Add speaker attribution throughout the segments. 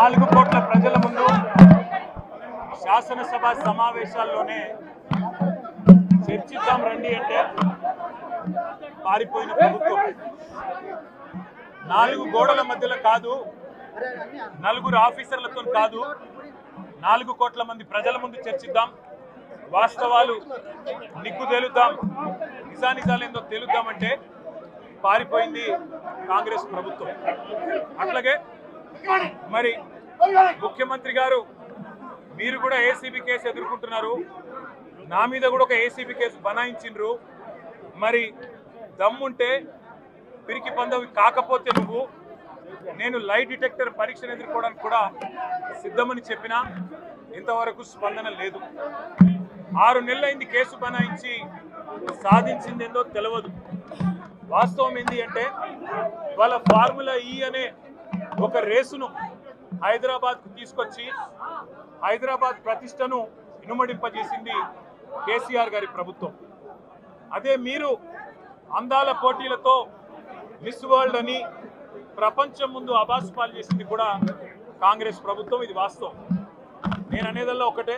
Speaker 1: 4 కోట్ల ప్రజల ముందు శాసనసభ సమావేశాల్లోనే చర్చిద్దాం రండి అంటే పారిపోయిన ప్రభుత్వం 4 గోడల మధ్యలో కాదు, 4 ఆఫీసర్లతో కాదు, 4 కోట్ల మంది ప్రజల ముందు చర్చిద్దాం, వాస్తవాలు నిగ్గు తేలుద్దాం, నిజానిజాలు ఏందో తేలుద్దామంటే పారిపోయింది కాంగ్రెస్ ప్రభుత్వం. అట్లాగే మరి ముఖ్యమంత్రి గారు మీరు కూడా ఏసీబీ కేసు ఎదుర్కొంటున్నారు, నా మీద కూడా ఒక ఏసీబీ కేసు బనాయించిండ్రు. మరి దమ్ముంటే పిరికి పందవి కాకపోతే నువ్వు నేను లై డిటెక్టర్ పరీక్షను ఎదుర్కోవడానికి కూడా సిద్ధమని చెప్పినా ఇంతవరకు స్పందన లేదు. 6 నెలలైంది కేసు బనాయించి, సాధించింది ఏందో తెలియదు. వాస్తవం ఏంటి అంటే వాళ్ళ ఫార్ములా ఈ అనే ఒక రేసును హైదరాబాద్కు తీసుకొచ్చి హైదరాబాద్ ప్రతిష్టను ఇనుమడింపజేసింది కేసీఆర్ గారి ప్రభుత్వం. అదే మీరు అందాల పోటీలతో మిస్ వరల్డ్ అని ప్రపంచం ముందు అబాస్పాలు చేసింది కూడా కాంగ్రెస్ ప్రభుత్వం. ఇది వాస్తవం. నేను అనేదల్లా ఒకటే,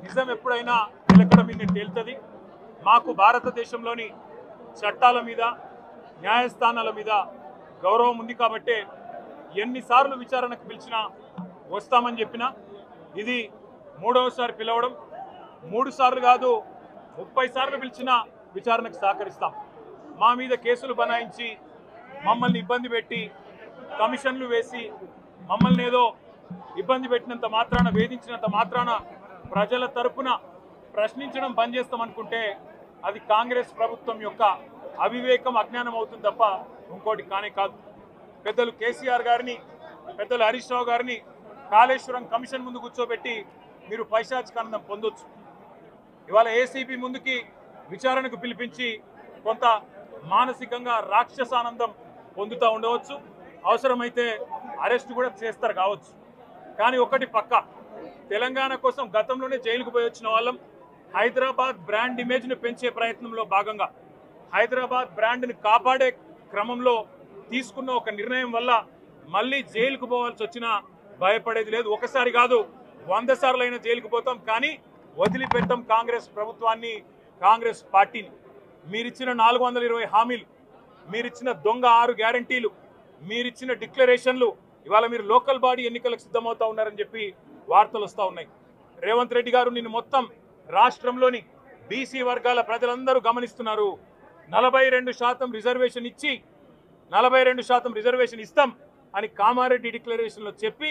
Speaker 1: నిజం ఎప్పుడైనా నిలకడ మీద తేలుతుంది. మాకు భారతదేశంలోని చట్టాల మీద, న్యాయస్థానాల మీద గౌరవం ఉంది కాబట్టే ఎన్నిసార్లు విచారణకు పిలిచినా వస్తామని చెప్పినా ఇది 3వసారి పిలవడం, 3 సార్లు కాదు 30 సార్లు పిలిచినా విచారణకు సహకరిస్తాం. మా మీద కేసులు బనాయించి మమ్మల్ని ఇబ్బంది పెట్టి కమిషన్లు వేసి మమ్మల్ని ఏదో ఇబ్బంది పెట్టినంత మాత్రాన, వేధించినంత మాత్రాన ప్రజల తరపున ప్రశ్నించడం బంద్ చేస్తామనుకుంటే అది కాంగ్రెస్ ప్రభుత్వం యొక్క అవివేకం, అజ్ఞానం అవుతుంది తప్ప ఇంకోటి కానే కాదు. పెద్దలు కేసీఆర్ గారిని, పెద్దలు హరీష్ రావు గారిని కాళేశ్వరం కమిషన్ ముందు కూర్చోబెట్టి మీరు పైశాచికానందం పొందొచ్చు. ఇవాళ ఏసీబీ ముందుకి విచారణకు పిలిపించి కొంత మానసికంగా రాక్షసానందం పొందుతూ ఉండవచ్చు. అవసరమైతే అరెస్ట్ కూడా చేస్తారు కావచ్చు. కానీ ఒకటి పక్క, తెలంగాణ కోసం గతంలోనే జైలుకు పోయి వచ్చిన వాళ్ళం. హైదరాబాద్ బ్రాండ్ ఇమేజ్ను పెంచే ప్రయత్నంలో భాగంగా హైదరాబాద్ బ్రాండ్ని కాపాడే క్రమంలో తీసుకున్న ఒక నిర్ణయం వల్ల మళ్ళీ జైలుకు పోవాల్సి వచ్చినా భయపడేది లేదు. ఒకసారి కాదు 100 సార్లు అయినా జైలుకు పోతాం, కానీ వదిలిపెట్టాం కాంగ్రెస్ ప్రభుత్వాన్ని, కాంగ్రెస్ పార్టీని. మీరిచ్చిన 420 హామీలు, మీరిచ్చిన దొంగ 6 గ్యారంటీలు, మీరిచ్చిన డిక్లరేషన్లు, ఇవాళ మీరు లోకల్ బాడీ ఎన్నికలకు సిద్ధమవుతా ఉన్నారని చెప్పి వార్తలు వస్తూ ఉన్నాయి. రేవంత్ రెడ్డి గారు నిన్ను మొత్తం రాష్ట్రంలోని బీసీ వర్గాల ప్రజలందరూ గమనిస్తున్నారు. 42% రిజర్వేషన్ ఇచ్చి 42% రిజర్వేషన్ ఇస్తాం అని కామారెడ్డి డిక్లరేషన్లో చెప్పి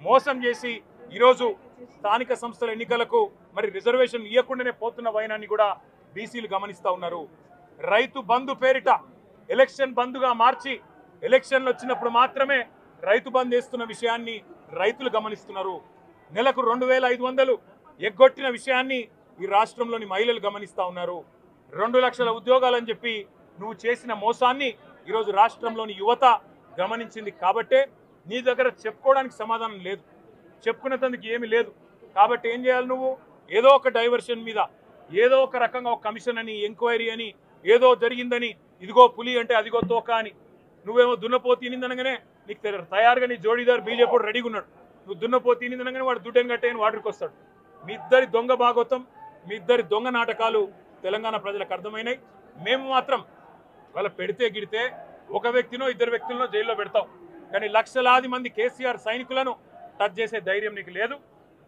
Speaker 1: మోసం చేసి ఈరోజు స్థానిక సంస్థల ఎన్నికలకు మరి రిజర్వేషన్ ఇవ్వకుండానే పోతున్న వైనాన్ని కూడా బీసీలు గమనిస్తూ ఉన్నారు. రైతు బంధు పేరిట ఎలక్షన్ బంధుగా మార్చి ఎలక్షన్లు వచ్చినప్పుడు మాత్రమే రైతు బంధు వేస్తున్న విషయాన్ని రైతులు గమనిస్తున్నారు. నెలకు 2500 ఎగ్గొట్టిన విషయాన్ని ఈ రాష్ట్రంలోని మహిళలు గమనిస్తూ ఉన్నారు. 2 లక్షల ఉద్యోగాలని చెప్పి నువ్వు చేసిన మోసాన్ని ఈరోజు రాష్ట్రంలోని యువత గమనించింది. కాబట్టే నీ దగ్గర చెప్పుకోవడానికి సమాధానం లేదు, చెప్పుకునేందుకు ఏమీ లేదు. కాబట్టి ఏం చేయాలి నువ్వు? ఏదో ఒక డైవర్షన్ మీద, ఏదో ఒక రకంగా ఒక కమిషన్ అని, ఎంక్వైరీ అని, ఏదో జరిగిందని, ఇదిగో పులి అంటే అదిగో తోక అని, నువ్వేమో దున్నపోతు తినిందనగానే నీకు తయారుగా నీ జోడీదారు బీజేపీ రెడీగా ఉన్నాడు. నువ్వు దున్నపోతు తినిందనగానే వాడు దుడ్డని కట్టేయని వాడికి వస్తాడు. మీ ఇద్దరి దొంగ భాగవతం, మీ ఇద్దరి దొంగ నాటకాలు తెలంగాణ ప్రజలకు అర్థమైనాయి. మేము మాత్రం వాళ్ళ పెడితే గిడితే ఒక వ్యక్తినో 2 వ్యక్తులను జైల్లో పెడతాం, కానీ లక్షలాది మంది కేసీఆర్ సైనికులను టచ్ చేసే ధైర్యం నీకు లేదు.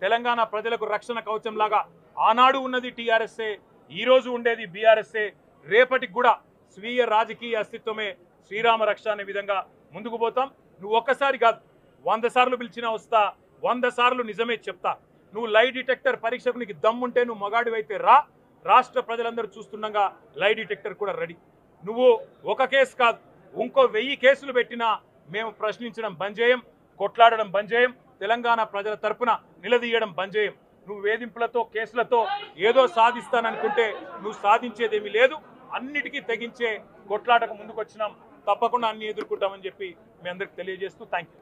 Speaker 1: తెలంగాణ ప్రజలకు రక్షణ కవచంలాగా ఆనాడు ఉన్నది టీఆర్ఎస్ఏ, ఈరోజు ఉండేది బీఆర్ఎస్ఏ, రేపటికి కూడా స్వీయ రాజకీయ అస్తిత్వమే శ్రీరామ రక్ష అనే విధంగా ముందుకు పోతాం. నువ్వు ఒక్కసారి కాదు 100 సార్లు పిలిచినా వస్తా, 100 సార్లు నిజమే చెప్తా. నువ్వు లై డిటెక్టర్ పరీక్షకు నీకు దమ్ముంటే నువ్వు మగాడివైతే రా, రాష్ట్ర ప్రజలందరూ చూస్తుండగా లై డిటెక్టర్ కూడా రెడీ. నువ్వు ఒక కేసు కాదు ఇంకో 1000 కేసులు పెట్టినా మేము ప్రశ్నించడం బంద్ చేయం, కొట్లాడడం బంద్ చేయం, తెలంగాణ ప్రజల తరపున నిలదీయడం బంద్ చేయం. నువ్వు వేధింపులతో, కేసులతో ఏదో సాధిస్తాననుకుంటే నువ్వు సాధించేదేమీ లేదు. అన్నిటికీ తెగించే కొట్లాటకు ముందుకు వచ్చినాం, తప్పకుండా అన్ని ఎదుర్కొంటామని చెప్పి మీ అందరికి తెలియజేస్తూ థ్యాంక్ యూ.